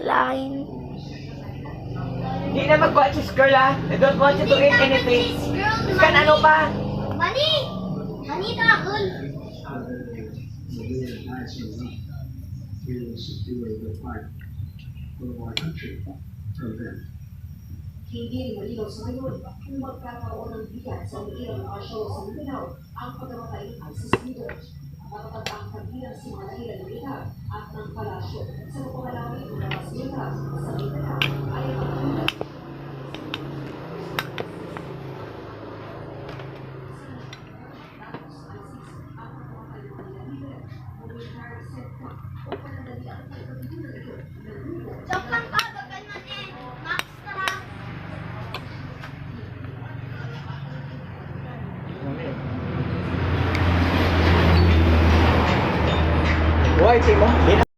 Line. Hindi na mag-watches, girl, ha? I don't want you to eat anything. Kan ano pa? Mani! Mani takol! Hindi rin malinaw sa ngayon kung magkakaroon ng bigat sa umiilang mga show sa Mindanao ang pagkamatay ng ISIS leader. Matatag ang kabilang si mga dahilan ng ita at ng palasyo sa pagkakalawin ng mga silita sa Mindanao ay ang Joke lang ka, bagal man eh. Max tara. Why, Timo?